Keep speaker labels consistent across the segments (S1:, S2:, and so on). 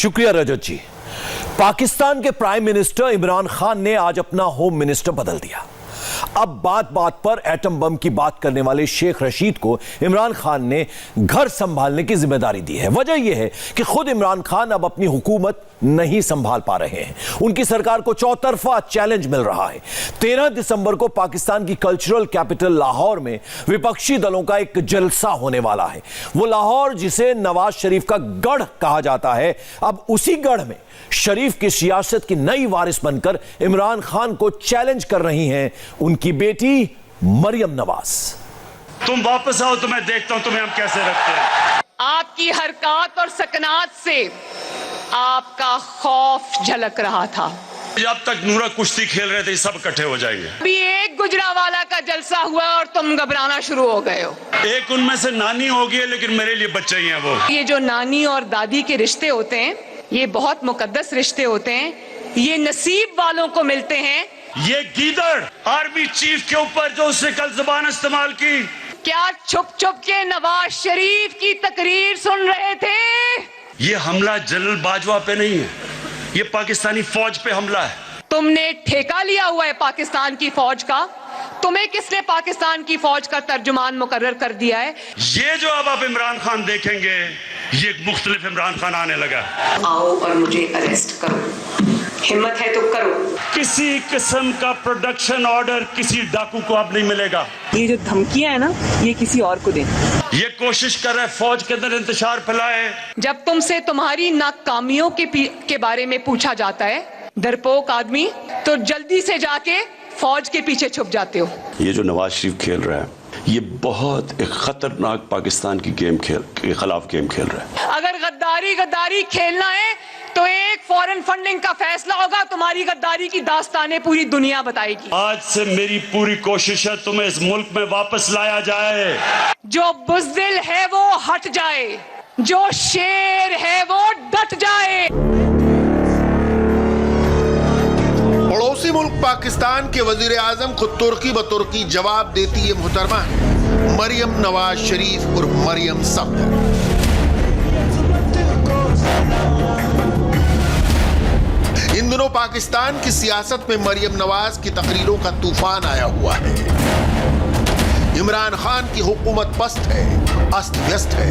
S1: शुक्रिया रजत जी। पाकिस्तान के prime minister Imran Khan ने आज अपना होम मिनिस्टर बदल दिया। अब बात बात पर एटम बम की बात करने वाले शेख रशीद को इमरान खान ने घर संभालने की जिम्मेदारी दी है। वजह यह है कि खुद इमरान खान अब अपनी हुकूमत नहीं संभाल पा रहे हैं। उनकी सरकार को चौतरफा चैलेंज मिल रहा है। 13 दिसंबर को पाकिस्तान की कल्चरल कैपिटल लाहौर में विपक्षी दलों का एक जलसा होने वाला है। वो लाहौर जिसे नवाज शरीफ का गढ़ कहा जाता है, अब उसी गढ़ में शरीफ की सियासत की नई वारिस बनकर इमरान खान को चैलेंज कर रही हैं उनकी बेटी मरियम नवाज।
S2: तुम वापस आओ तो मैं देखता हूं तुम्हें हम कैसे रखते हैं।
S3: आपकी हरकत और सकनात से आपका खौफ झलक रहा था।
S2: जब तक नूरा कुश्ती खेल रहे थे सब इकट्ठे हो जाएंगे।
S3: अभी एक गुजरावाला का जलसा हुआ और तुम घबराना शुरू हो गए हो।
S2: एक उनमें से नानी होगी है, लेकिन मेरे लिए बच्चे ही हैं वो।
S3: ये जो नानी और दादी के रिश्ते होते हैं, ये बहुत मुकद्दस रिश्ते होते हैं। ये नसीब वालों को मिलते हैं।
S2: ये गीदड़ आर्मी चीफ के ऊपर जो उसने कल जुबान इस्तेमाल की,
S3: क्या छुप छुप के नवाज शरीफ की तकरीर सुन रहे थे?
S2: ये हमला जनरल बाजवा पे नहीं है, ये पाकिस्तानी फौज पे हमला है।
S3: तुमने ठेका लिया हुआ है पाकिस्तान की फौज का। तुम्हें किसने पाकिस्तान की फौज का तर्जुमान मुकर्रर कर दिया है?
S2: ये जो अब आप इमरान खान देखेंगे, ये एक मुख्तलिफ इमरान खान आने लगा।
S3: आओ और मुझे अरेस्ट करो, हिम्मत है तो करो।
S2: किसी किस्म का प्रोडक्शन ऑर्डर किसी डाकू को अब नहीं मिलेगा।
S4: ये जो धमकियां है ना, ये किसी और को दें।
S2: ये कोशिश कर रहा है फौज के अंदर इंतशार फैलाए।
S3: जब तुमसे तुम्हारी नाकामियों के बारे में पूछा जाता है, डरपोक आदमी, तो जल्दी से जाके फौज के पीछे छुप जाते हो।
S2: ये जो नवाज शरीफ खेल रहा है, ये बहुत एक खतरनाक पाकिस्तान की गेम के खिलाफ गेम खेल रहा है।
S3: अगर गद्दारी खेलना है तो एक फॉरेन फंडिंग का फैसला होगा। तुम्हारी गद्दारी की दास्तानें पूरी दुनिया बताएगी।
S2: आज से मेरी पूरी कोशिश है तुम्हें इस मुल्क में वापस लाया जाए।
S3: जो बुज़दिल है वो हट जाए, जो शेर है वो डट जाए।
S5: पड़ोसी मुल्क पाकिस्तान के वजीर आजम को तुर्की बतुर्की जवाब देती है मोहतरमा मरियम नवाज शरीफ और मरियम सफदर। इन दिनों पाकिस्तान की सियासत में मरियम नवाज की तकरीरों का तूफान आया हुआ है। इमरान खान की हुकूमत पस्त है, अस्त व्यस्त है।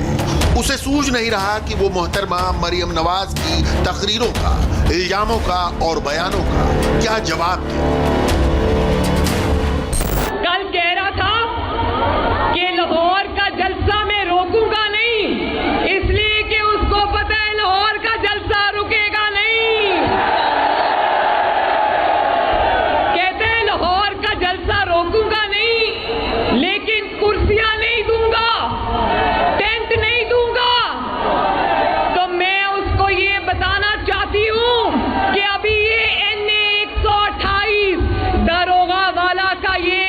S5: उसे सूझ नहीं रहा कि वो मोहतरमा मरियम नवाज की तकरीरों का, इल्जामों का और बयानों का क्या जवाब दे।
S3: कल कह रहा था कि लाहौर का जलसा मैं रोकूंगा नहीं, इसलिए कि उसको पता है लाहौर का जलसा रुकेगा नहीं। कहते हैं लाहौर का जलसा रोकूंगा नहीं, लेकिन कुर्सियां नहीं दूंगा, टेंट नहीं दूंगा। तो मैं उसको ये बताना चाहती हूं कि अभी ये NA-128 दरोगा वाला का ये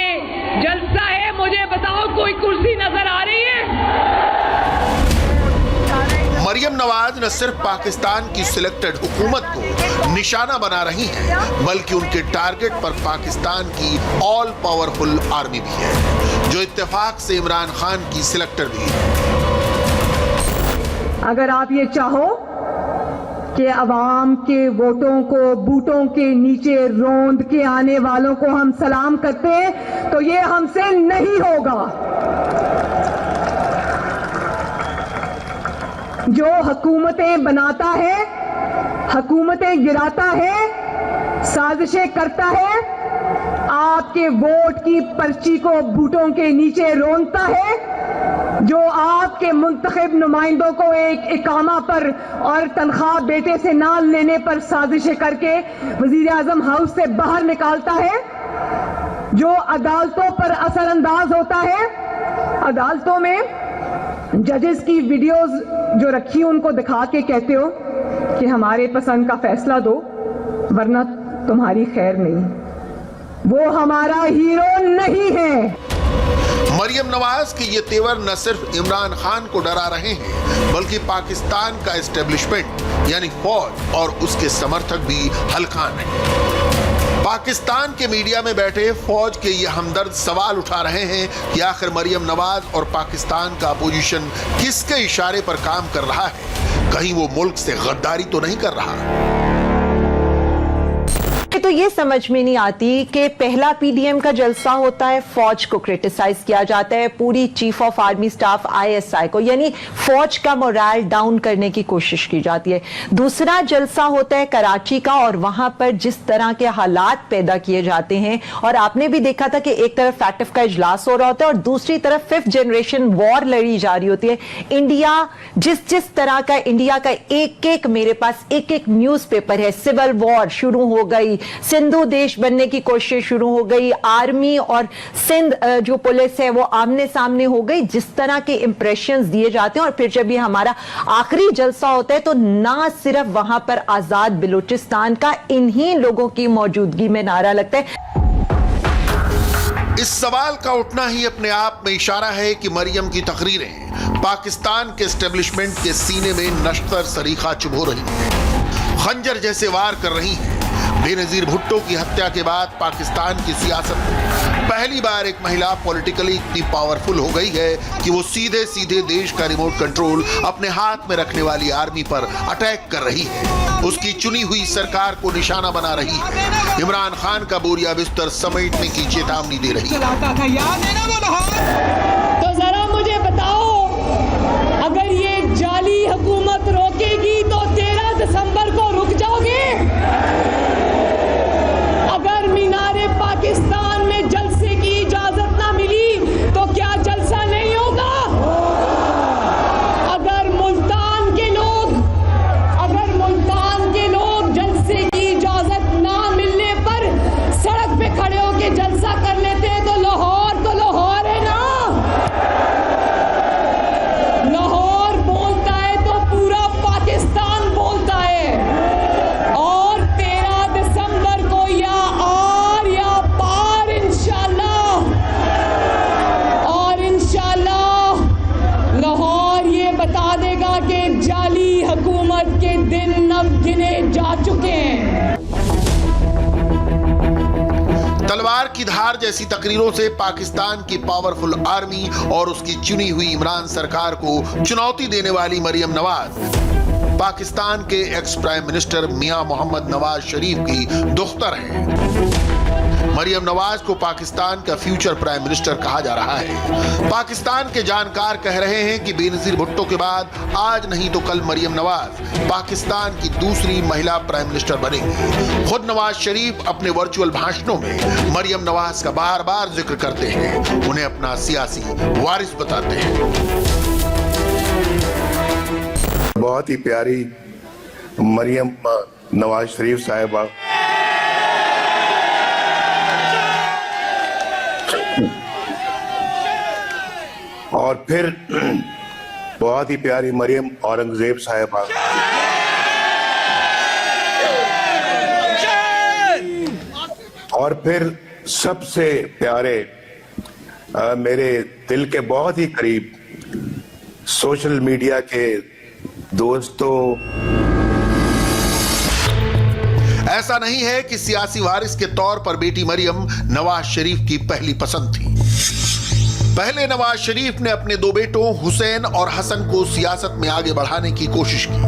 S3: जलसा है। मुझे बताओ कोई कुर्सी नजर आ रही है?
S5: मरियम नवाज न सिर्फ पाकिस्तान की सिलेक्टेड हुकूमत को निशाना बना रही हैं, बल्कि उनके टारगेट पर पाकिस्तान की ऑल पावरफुल आर्मी भी है, जो इत्तेफाक से इमरान खान की सिलेक्टर भी है।
S6: अगर आप ये चाहो कि अवाम के वोटों को बूटों के नीचे रोंद के आने वालों को हम सलाम करते हैं, तो ये हमसे नहीं होगा। जो हुकूमतें बनाता है, हुकूमतें गिराता है, साजिशें करता है, आपके वोट की पर्ची को बूटों के नीचे रोंदता है, जो आपके मुंतखब नुमाइंदों को एक इकामा पर और तनख्वाह बेटे से ना लेने पर साजिशें करके वजीर आजम हाउस से बाहर निकालता है, जो अदालतों पर असरअंदाज होता है। अदालतों में जजेस की वीडियोस जो रखी उनको दिखा के कहते हो कि हमारे पसंद का फैसला दो, वरना तुम्हारी खैर नहीं। वो हमारा हीरो नहीं है।
S5: मरियम नवाज के ये तेवर न सिर्फ इमरान खान को डरा रहे हैं, बल्कि पाकिस्तान का एस्टेब्लिशमेंट यानी फौज और उसके समर्थक भी हलकान हैं। पाकिस्तान के मीडिया में बैठे फौज के ये हमदर्द सवाल उठा रहे हैं कि आखिर मरियम नवाज और पाकिस्तान का अपोजिशन किसके इशारे पर काम कर रहा है। कहीं वो मुल्क से गद्दारी तो नहीं कर रहा।
S7: तो ये समझ में नहीं आती कि पहला पीडीएम का जलसा होता है, फौज को क्रिटिसाइज किया जाता है, पूरी chief of army staff ISI को, यानी फौज का मोरल डाउन करने की कोशिश की जाती है। दूसरा जलसा होता है कराची का, और वहां पर जिस तरह के हालात पैदा किए जाते हैं, और आपने भी देखा था कि एक तरफ फैटिफ का इजलास हो रहा होता है और दूसरी तरफ 5th जनरेशन वॉर लड़ी जा रही होती है। इंडिया जिस तरह का, इंडिया का एक मेरे पास एक न्यूज़पेपर है, सिविल वॉर शुरू हो गई, सिंधु देश बनने की कोशिश शुरू हो गई, आर्मी और सिंध जो पुलिस है वो आमने सामने हो गई, जिस तरह के इंप्रेशंस दिए जाते हैं। और फिर जब ये हमारा आखिरी जलसा होता है तो ना सिर्फ वहां पर आजाद बलूचिस्तान का इन्हीं लोगों की मौजूदगी में नारा लगता है।
S5: इस सवाल का उठना ही अपने आप में इशारा है कि मरियम की तकरीरें पाकिस्तान के एस्टेब्लिशमेंट के सीने में नश्तर सरीखा चुभो रही हैं, खंजर जैसे वार कर रही हैं। बेनजीर भुट्टो की हत्या के बाद पाकिस्तान की सियासत में पहली बार एक महिला पॉलिटिकली इतनी पावरफुल हो गई है कि वो सीधे सीधे देश का रिमोट कंट्रोल अपने हाथ में रखने वाली आर्मी पर अटैक कर रही है, उसकी चुनी हुई सरकार को निशाना बना रही है, इमरान खान का बोरिया बिस्तर समेटने की चेतावनी दे रही है।
S3: तो जरा मुझे बताओ, अगर ये जाली हुकूमत रोकेगी तो 13 दिसंबर को रुक जाओगे? अगर मीनारे पाकिस्तान में जलसे की इजाजत ना मिली तो क्या जलसा नहीं होगा? अगर मुल्तान के लोग जलसे की इजाजत ना मिलने पर सड़क पे खड़े होकर जलसा कर लेते हैं तो लाहौर है ना। लाहौर बोलता है तो पूरा पाकिस्तान बोलता है। और 13 दिसंबर को या पार इंशाल्लाह लाहौर ये बता देगा कि जाली हुकूमत के दिन अब गिने जा चुके हैं।
S5: तलवार की धार जैसी तकरीरों से पाकिस्तान की पावरफुल आर्मी और उसकी चुनी हुई इमरान सरकार को चुनौती देने वाली मरियम नवाज पाकिस्तान के एक्स प्राइम मिनिस्टर मियां मोहम्मद नवाज शरीफ की दोख्तर हैं। मरियम नवाज को पाकिस्तान का फ्यूचर प्राइम मिनिस्टर कहा जा रहा है। पाकिस्तान के जानकार कह रहे हैं कि बेनजीर भुट्टो के बाद आज नहीं तो कल मरियम नवाज पाकिस्तान की दूसरी महिला प्राइम मिनिस्टर बनेंगी। खुद नवाज शरीफ अपने वर्चुअल भाषणों में मरियम नवाज का बार बार जिक्र करते हैं, उन्हें अपना सियासी वारिस बताते हैं।
S8: बहुत ही प्यारी मरियम नवाज शरीफ साहिबा और फिर बहुत ही प्यारी मरियम औरंगजेब साहिबा और फिर सबसे प्यारे मेरे दिल के बहुत ही करीब सोशल मीडिया के दोस्तों।
S5: ऐसा नहीं है कि सियासी वारिस के तौर पर बेटी मरियम नवाज शरीफ की पहली पसंद थी। पहले नवाज शरीफ ने अपने 2 बेटों हुसैन और हसन को सियासत में आगे बढ़ाने की कोशिश की।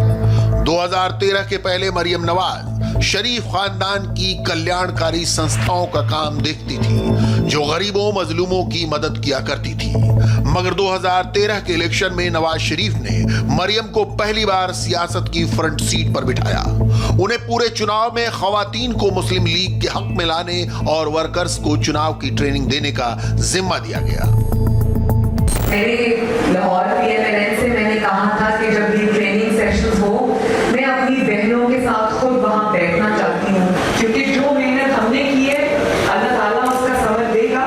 S5: 2013 के पहले मरियम नवाज शरीफ खानदान की कल्याणकारी संस्थाओं का काम देखती थी, जो गरीबों मजलूमों की मदद किया करती थी। मगर 2013 के इलेक्शन में नवाज शरीफ ने मरियम को पहली बार सियासत की फ्रंट सीट पर बिठाया। उन्हें पूरे चुनाव में खवातीन को मुस्लिम लीग के हक में लाने और वर्कर्स को चुनाव की ट्रेनिंग देने का जिम्मा दिया गया।
S6: लाहौर PMLN से मैंने कहा था कि जब भी ट्रेनिंग सेशंस हो, मैं अपनी बहनों के साथ खुद वहां बैठना चाहती हूँ, क्योंकि जो मेहनत हमने की है अल्लाह ताला उसका समझ देगा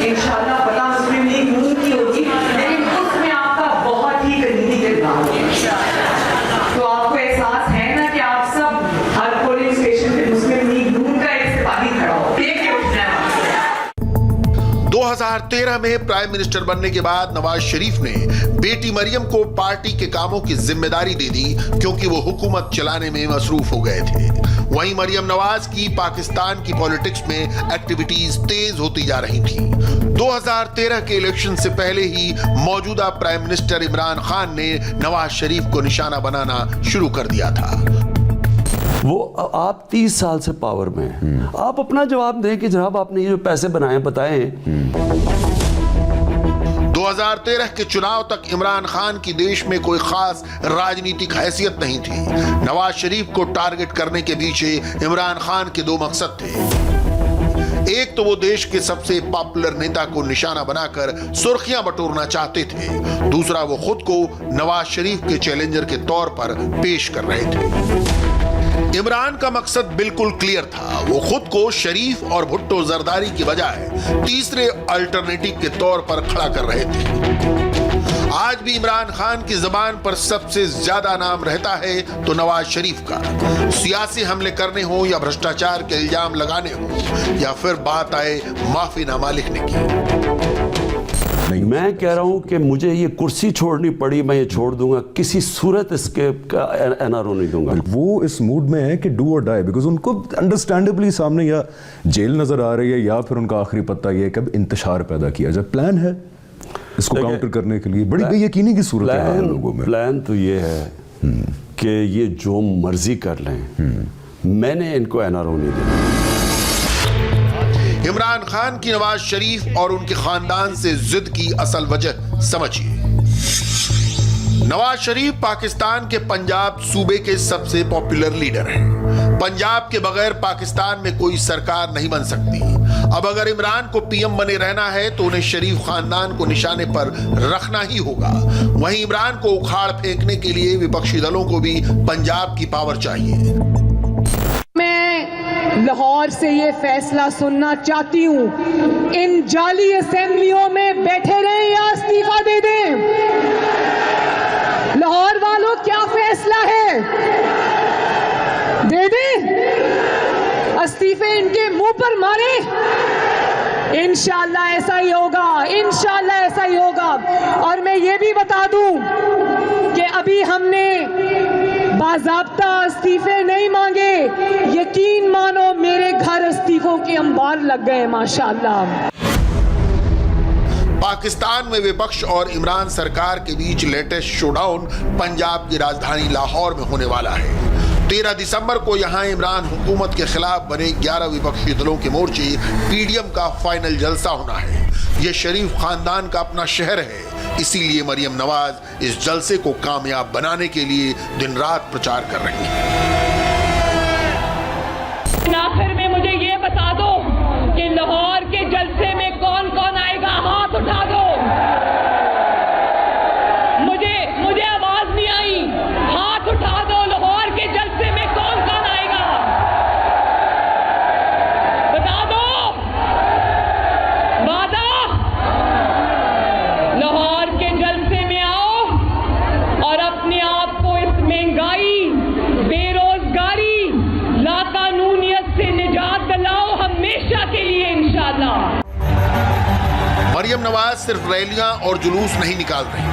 S6: इंशाल्लाह। पता मुस्लिम लीग नून की होगी, लेकिन उसमें आपका बहुत ही करीबी किरदार है। तो आपको एहसास है ना कि आप सब हर पोलिंग स्टेशन पे मुस्लिम लीग नून का एक सिपाही खड़ा हो।
S5: 2013 2013 में प्राइम मिनिस्टर बनने के बाद नवाज शरीफ ने बेटी मरियम को पार्टी के कामों की जिम्मेदारी दे दी क्योंकि वो हुकूमत चलाने में मसरूफ हो गए थे। वहीं मरियम नवाज की पाकिस्तान की पॉलिटिक्स में एक्टिविटीज तेज होती जा रही थी। 2013 के इलेक्शन से पहले ही मौजूदा प्राइम मिनिस्टर इमरान खान ने नवाज शरीफ को निशाना बनाना शुरू कर दिया था।
S2: वो आप 30 साल से पावर में हैं, आप अपना जवाब दें कि जनाब आपने ये जो पैसे बनाए बताएं।
S5: 2013 के चुनाव तक इमरान खान की देश में कोई खास राजनीतिक हैसियत नहीं थी। नवाज शरीफ को टारगेट करने के पीछे इमरान खान के दो मकसद थे। एक तो वो देश के सबसे पॉपुलर नेता को निशाना बनाकर सुर्खियां बटोरना चाहते थे, दूसरा वो खुद को नवाज शरीफ के चैलेंजर के तौर पर पेश कर रहे थे। इमरान का मकसद बिल्कुल क्लियर था, वो खुद को शरीफ और भुट्टो जरदारी की बजाय तीसरे अल्टरनेटिव के तौर पर खड़ा कर रहे थे। आज भी इमरान खान की जुबान पर सबसे ज्यादा नाम रहता है तो नवाज शरीफ का। सियासी हमले करने हो या भ्रष्टाचार के इल्जाम लगाने हो या फिर बात आए माफीनामा लिखने की।
S2: मैं कह रहा हूं कि मुझे ये कुर्सी छोड़नी पड़ी, मैं ये छोड़ दूंगा, किसी सूरत इसके एनआरओ नहीं दूंगा।
S9: वो इस मूड में है कि डू और डाई, बिकॉज उनको अंडरस्टैंडेबली सामने या जेल नजर आ रही है या फिर उनका आखिरी पत्ता ये है कि अब इंतशार पैदा किया जाए। प्लान है इसको काउंटर करने के लिए, बड़ी बेयकीनी की सूरत है लोगों में।
S2: प्लान तो ये है कि ये जो मर्जी कर लें, मैंने इनको एनआरओ नहीं दिया।
S5: इमरान खान की नवाज शरीफ और उनके खानदान से जिद की असल वजह समझिए। नवाज शरीफ पाकिस्तान के पंजाब सूबे के सबसे पॉपुलर लीडर हैं। पंजाब के बगैर पाकिस्तान में कोई सरकार नहीं बन सकती। अब अगर इमरान को पीएम बने रहना है तो उन्हें शरीफ खानदान को निशाने पर रखना ही होगा। वहीं इमरान को उखाड़ फेंकने के लिए विपक्षी दलों को भी पंजाब की पावर चाहिए।
S6: लाहौर से ये फैसला सुनना चाहती हूं, इन जाली असेंबलियों में बैठे रहें या इस्तीफा दे दें। लाहौर वालों क्या फैसला है, दे दें, इस्तीफे इनके मुंह पर मारे। इंशाल्लाह ऐसा ही होगा, इंशाल्लाह ऐसा ही होगा। और मैं ये भी बता दूं कि अभी हमने बाज़ाब्ता इस्तीफे नहीं मांगे, यकीन मानो मेरे घर इस्तीफों के अंबार लग गए माशाअल्लाह।
S5: पाकिस्तान में विपक्ष और इमरान सरकार के बीच लेटेस्ट शोडाउन पंजाब की राजधानी लाहौर में होने वाला है। 13 दिसंबर को यहां इमरान हुकूमत के खिलाफ बने 11 विपक्षी दलों के मोर्चे पीडीएम का फाइनल जलसा होना है। यह शरीफ खानदान का अपना शहर है, इसीलिए मरियम नवाज इस जलसे को कामयाब बनाने के लिए दिन रात प्रचार कर रही है।
S3: आखिर में मुझे ये बता दो कि लाहौर के जलसे में कौन कौन आएगा, हाथ उठा दो। मुझे आवाज नहीं आई, हाथ उठा दो। लाहौर के जलसे में कौन कौन आएगा, बता दो। वादा, लाहौर के जलसे में आओ और अपने आप को इस महंगाई, बेरोजगारी, लाकानूनियत से निजात दिलाओ हमेशा के लिए इंशाअल्लाह।
S5: मरियम नवाज सिर्फ रैलियां और जुलूस नहीं निकाल रही,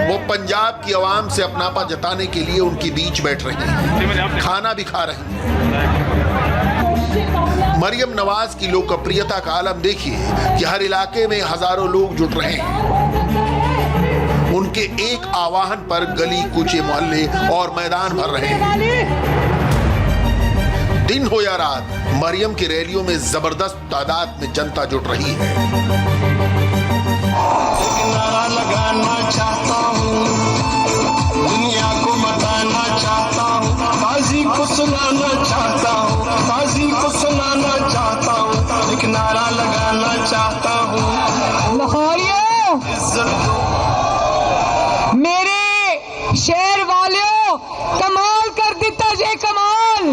S5: वो पंजाब की आवाम से अपनापा जताने के लिए उनके बीच बैठ रही हैं, खाना भी खा रही हैं। मरियम नवाज की लोकप्रियता का आलम देखिए कि हर इलाके में हजारों लोग जुट रहे हैं। उनके एक आह्वान पर गली कूचे मोहल्ले और मैदान भर रहे हैं। दिन हो या रात, मरियम की रैलियों में जबरदस्त तादाद में जनता जुट रही है।
S10: नारा लगाना चाहता हूँ, दुनिया को बताना चाहता हूँ, काजी को सुनाना चाहता हूँ, काजी को सुनाना चाहता हूँ, एक नारा लगाना चाहता हूँ।
S6: लाहौरियों, मेरे शहर वालों, कमाल कर दिता जे, कमाल।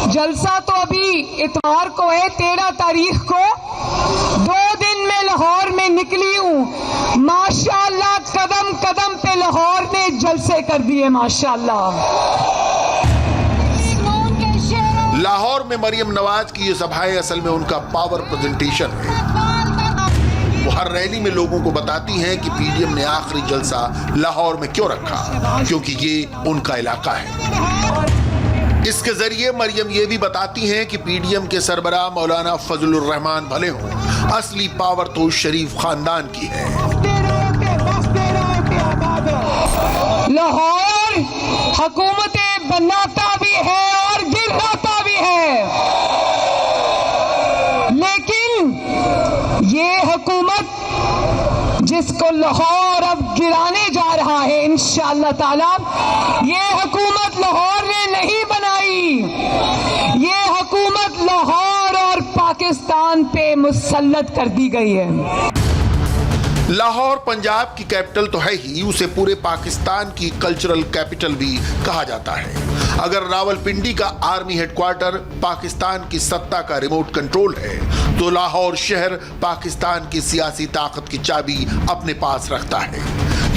S6: जलसा तो अभी इतवार को है, 13 तारीख को। 2 दिन में लाहौर में निकली हूँ, माशाअल्लाह कदम कदम पे लाहौर ने जलसे कर दिए माशाअल्लाह।
S5: लाहौर में मरियम नवाज की ये सभाएं असल में उनका पावर प्रेजेंटेशन है। वो हर रैली में लोगों को बताती हैं कि पीडीएम ने आखिरी जलसा लाहौर में क्यों रखा, क्योंकि ये उनका इलाका है। इसके जरिए मरियम ये भी बताती हैं कि पीडीएम के सरबराह मौलाना फजलुर रहमान भले हों, असली पावर तो शरीफ खानदान की है।
S6: लाहौर हुकूमतें बनाता भी है और गिराता भी है, लेकिन ये हुकूमत जिसको लाहौर अब गिराने जा रहा है इंशाअल्लाह ताला, ये हुकूमत लाहौर ने नहीं बनाई, ये हुकूमत लाहौर और पाकिस्तान पे मुसल्लत कर दी गई है।
S5: लाहौर पंजाब की कैपिटल तो है ही, उसे पूरे पाकिस्तान की कल्चरल कैपिटल भी कहा जाता है। अगर रावलपिंडी का आर्मी हेडक्वार्टर पाकिस्तान की सत्ता का रिमोट कंट्रोल है, तो लाहौर शहर पाकिस्तान की सियासी ताकत की चाबी अपने पास रखता है।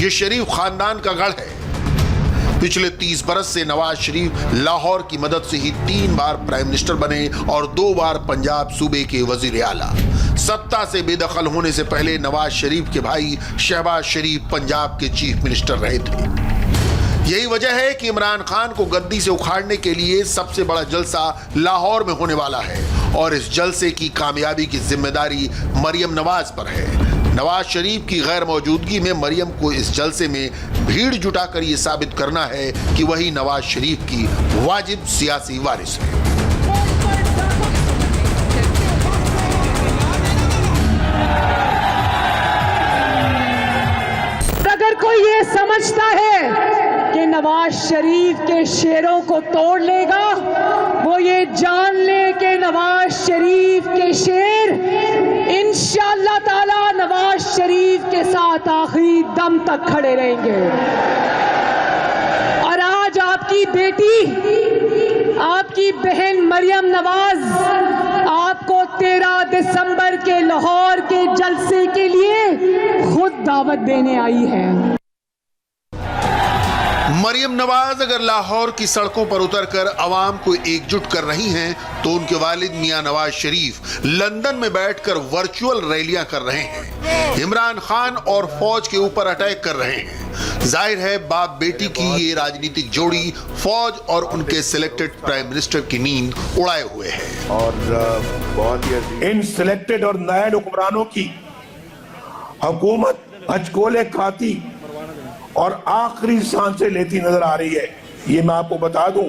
S5: ये शरीफ खानदान का गढ़ है। पिछले 30 बरस से नवाज शरीफ लाहौर की मदद से ही 3 बार प्राइम मिनिस्टर बने और 2 बार पंजाब सूबे के वजीर आला। सत्ता से बेदखल होने से पहले नवाज शरीफ के भाई शहबाज शरीफ पंजाब के चीफ मिनिस्टर रहे थे। यही वजह है कि इमरान खान को गद्दी से उखाड़ने के लिए सबसे बड़ा जलसा लाहौर में होने वाला है और इस जलसे की कामयाबी की जिम्मेदारी मरियम नवाज पर है। नवाज शरीफ की गैर मौजूदगी में मरियम को इस जलसे में भीड़ जुटाकर यह साबित करना है कि वही नवाज शरीफ की वाजिब सियासी वारिस है।
S6: अगर कोई ये समझता है कि नवाज शरीफ के शेरों को तोड़ लेगा, वो ये जान ले कि नवाज शरीफ के शेर इंशाअल्लाह ताला नवाज शरीफ के साथ आखिरी दम तक खड़े रहेंगे। और आज आपकी बेटी, आपकी बहन मरियम नवाज आपको 13 दिसंबर के लाहौर के जलसे के लिए खुद दावत देने आई है।
S5: मरियम नवाज अगर लाहौर की सड़कों पर उतरकर अवाम को एकजुट कर रही हैं, तो उनके वालिद मियां नवाज शरीफ लंदन में बैठकर वर्चुअल रैलियां कर रहे हैं, इमरान खान और फौज के ऊपर अटैक कर रहे हैं। जाहिर है बाप बेटी की ये राजनीतिक जोड़ी फौज और उनके सिलेक्टेड प्राइम मिनिस्टर की नींद उड़ाए हुए है।
S8: और बहुत ही
S11: इन सिलेक्टेड और नए हुक्मरानों की हुकूमत हचकोले खाती और आखिरी सांसें लेती नजर आ रही है। ये मैं आपको बता दूं,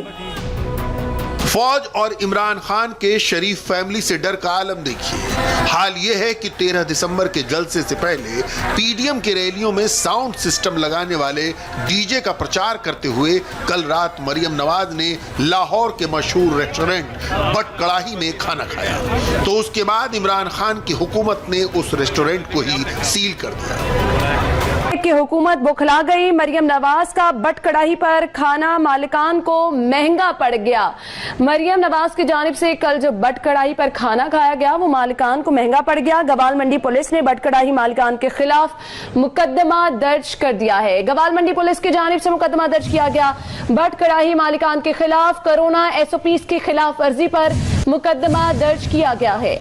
S5: फौज और इमरान खान के शरीफ फैमिली से डर का आलम देखिए। हाल यह है कि 13 दिसंबर के जलसे से पहले पीडीएम की रैलियों में साउंड सिस्टम लगाने वाले डीजे का प्रचार करते हुए कल रात मरियम नवाज ने लाहौर के मशहूर रेस्टोरेंट बट कड़ाही में खाना खाया, तो उसके बाद इमरान खान की हुकूमत ने उस रेस्टोरेंट को ही सील कर दिया।
S12: की हुकूमत बुखला गई। मरियम नवाज का बट कड़ाही पर खाना मालिकान को महंगा पड़ गया। मरियम नवाज की जानिब से कल जो बट कड़ाही पर खाना खाया गया वो मालिकान को महंगा पड़ गया। गवाल मंडी पुलिस ने बट कड़ाही मालिकान के खिलाफ मुकदमा दर्ज कर दिया है। गवाल मंडी पुलिस की जानिब से मुकदमा दर्ज किया गया। बट कड़ाही मालिकान के खिलाफ कोरोना SOPs की खिलाफ वर्जी पर मुकदमा दर्ज किया गया है।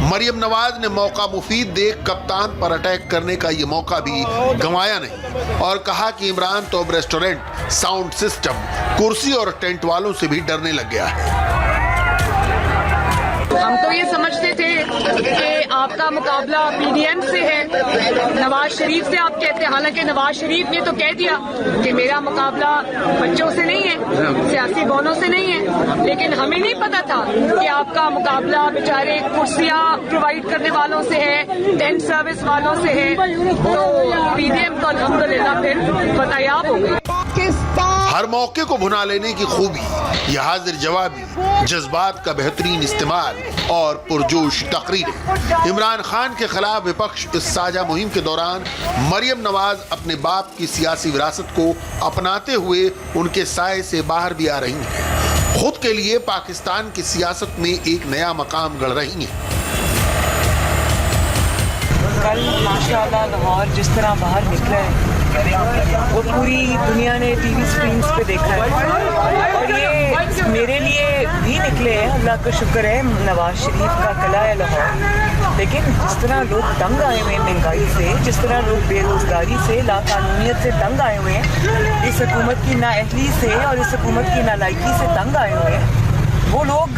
S5: मरियम नवाज ने मौका मुफीद देख कप्तान पर अटैक करने का ये मौका भी गंवाया नहीं और कहा कि इमरान तो अब रेस्टोरेंट, साउंड सिस्टम, कुर्सी और टेंट वालों से भी डरने लग गया है।
S4: हम तो ये समझते थे कि आपका मुकाबला पीडीएम से है, नवाज शरीफ से आप कहते हैं। हालांकि नवाज शरीफ ने तो कह दिया कि मेरा मुकाबला बच्चों से नहीं है, सियासी बौनों से नहीं है, लेकिन हमें नहीं पता था कि आपका मुकाबला बेचारे कुर्सियां प्रोवाइड करने वालों से है, टेंट सर्विस वालों से है। तो पीडीएम तो अल्हम्दुलिल्लाह फिर फतेहयाब हो गई।
S5: हर मौके को भुना लेने की खूबी, यह हाजिर जवाबी, जज्बात का बेहतरीन इस्तेमाल और पुरजोश तकरीरें। इमरान खान के खिलाफ विपक्ष इस साझा मुहिम के दौरान मरियम नवाज अपने बाप की सियासी विरासत को अपनाते हुए उनके साए से बाहर भी आ रही हैं। खुद के लिए पाकिस्तान की सियासत में एक नया मकाम गढ़ रही हैं।
S4: कल माशाअल्लाह लाहौर जिस तरह बाहर निकला है वो पूरी दुनिया ने टीवी स्क्रीन्स पे देखा है और ये मेरे लिए भी निकले हैं। अल्लाह का शुक्र है, नवाज शरीफ का किला है लाहौर। लेकिन जिस तरह लोग तंग आए हुए हैं महंगाई से, जिस तरह लोग बेरोजगारी से, लाकानूनियत से तंग आए हुए हैं, इस हुकूमत की नाअहली से और इस हुकूमत की नालायकी से तंग आए हुए हैं, वो लोग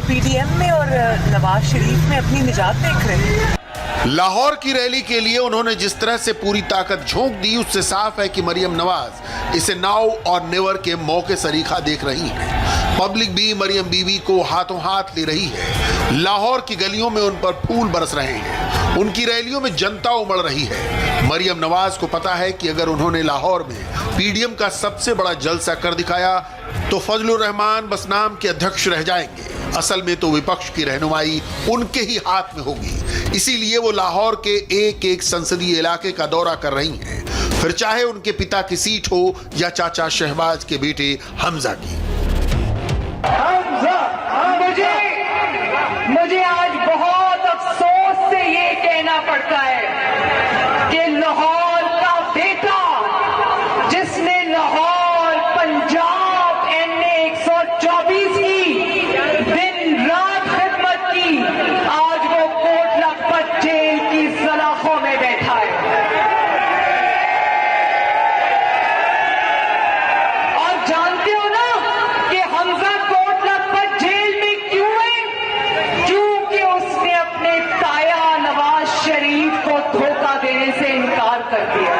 S4: पीडीएम में और नवाज शरीफ में अपनी निजात देख रहे हैं।
S5: लाहौर की रैली के लिए उन्होंने जिस तरह से पूरी ताकत झोंक दी, उससे साफ है कि मरियम नवाज इसे नाउ और नेवर के मौके सरीखा देख रही हैं। पब्लिक भी मरियम बीवी को हाथों हाथ ले रही है। लाहौर की गलियों में उन पर फूल बरस रहे हैं, उनकी रैलियों में जनता उमड़ रही है। मरियम नवाज को पता है कि अगर उन्होंने लाहौर में पीडीएम का सबसे बड़ा जलसा कर दिखाया तो फजलुर रहमान बस नाम के अध्यक्ष रह जाएंगे। असल में तो विपक्ष की रहनुमाई उनके ही हाथ में होगी। इसीलिए वो लाहौर के एक एक संसदीय इलाके का दौरा कर रही हैं, फिर चाहे उनके पिता की सीट हो या चाचा शहबाज के बेटे हमजा की।
S6: मुझे आज बहुत अफसोस से ये कहना पड़ता है कि लाहौर का बेटा, जिसने लाहौर पंजाब NA 124 की दिन रात खिदमत की, आज वो कोट लखपत जेल की सलाखों में बैठा है। और जानते हो ना कि हमजा कोट लखपत जेल में क्यों है? क्योंकि उसने अपने ताया नवाज शरीफ को धोखा देने से इनकार कर दिया।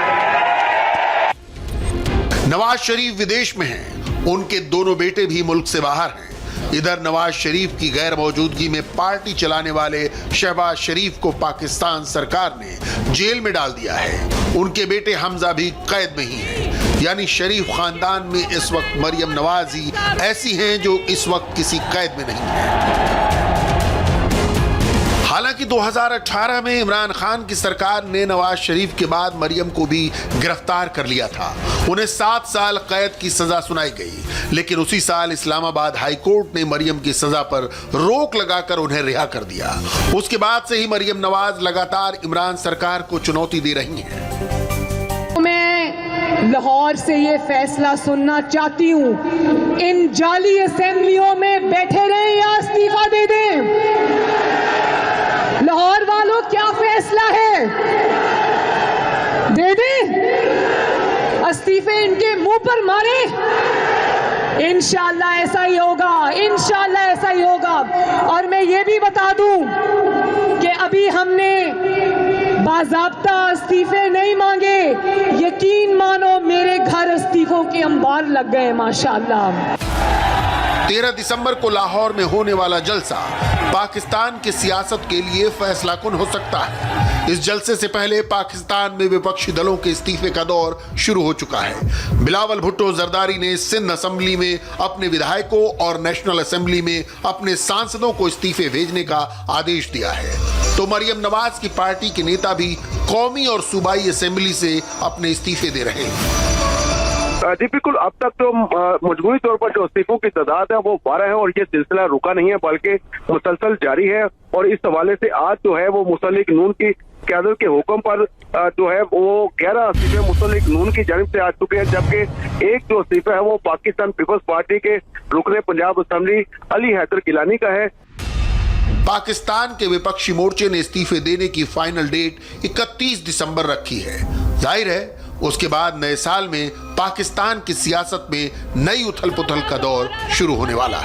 S5: नवाज शरीफ विदेश में हैं, उनके दोनों बेटे भी मुल्क से बाहर हैं। इधर नवाज शरीफ की गैर मौजूदगी में पार्टी चलाने वाले शहबाज शरीफ को पाकिस्तान सरकार ने जेल में डाल दिया है। उनके बेटे हमजा भी कैद में ही हैं। यानी शरीफ खानदान में इस वक्त मरियम नवाज ही ऐसी हैं जो इस वक्त किसी कैद में नहीं है। हालांकि 2018 में इमरान खान की सरकार ने नवाज शरीफ के बाद मरियम को भी गिरफ्तार कर लिया था। उन्हें 7 साल कैद की सजा सुनाई गई, लेकिन उसी साल इस्लामाबाद हाई कोर्ट ने मरियम की सजा पर रोक लगाकर उन्हें रिहा कर दिया। उसके बाद से ही मरियम नवाज लगातार इमरान सरकार को चुनौती दे रही हैं।
S6: मैं लाहौर से ये फैसला सुनना चाहती हूँ, इन जाली असेंबलियों में बैठे रहें या इस्तीफा दे दें। लाहौर वालों, क्या फैसला है? दे दें? इस्तीफे इनके मुंह पर मारे? इंशाल्लाह ऐसा ही होगा, इंशाल्लाह ऐसा ही होगा। और मैं ये भी बता दूं कि अभी हमने बाज़ाब्ता इस्तीफे नहीं मांगे। यकीन मानो मेरे घर इस्तीफों के अंबार लग गए माशाल्लाह।
S5: 13 दिसंबर को लाहौर में होने वाला जलसा पाकिस्तान की सियासत के लिए फैसला कुन हो सकता है। इस जलसे से पहले पाकिस्तान में विपक्षी दलों के इस्तीफे का दौर शुरू हो चुका है। बिलावल भुट्टो जरदारी ने सिंध असेंबली में अपने विधायकों और नेशनल असेंबली में अपने सांसदों को इस्तीफे भेजने का आदेश दिया है। तो मरियम नवाज की पार्टी के नेता भी कौमी और सूबाई असेंबली से अपने इस्तीफे दे रहे हैं।
S13: जी बिल्कुल, अब तक तो मजबूरी तौर पर जो इस्तीफों की तादाद है वो 12 है और ये सिलसिला रुका नहीं है बल्कि मुसलसल जारी है। और इस हवाले से आज जो है वो मुस्लिम नून की क़यादत के हुक्म पर जो है वो 11 इस्तीफे मुस्लिम नून की जानिब से आ चुके हैं, जबकि एक जो इस्तीफा है वो पाकिस्तान पीपल्स पार्टी के रुकने पंजाब असेंबली अली हैदर गिलानी का है।
S5: पाकिस्तान के विपक्षी मोर्चे ने इस्तीफे देने की फाइनल डेट 31 दिसंबर रखी है। जाहिर है उसके बाद नए साल में पाकिस्तान की सियासत में नई उथल पुथल का दौर शुरू होने वाला है।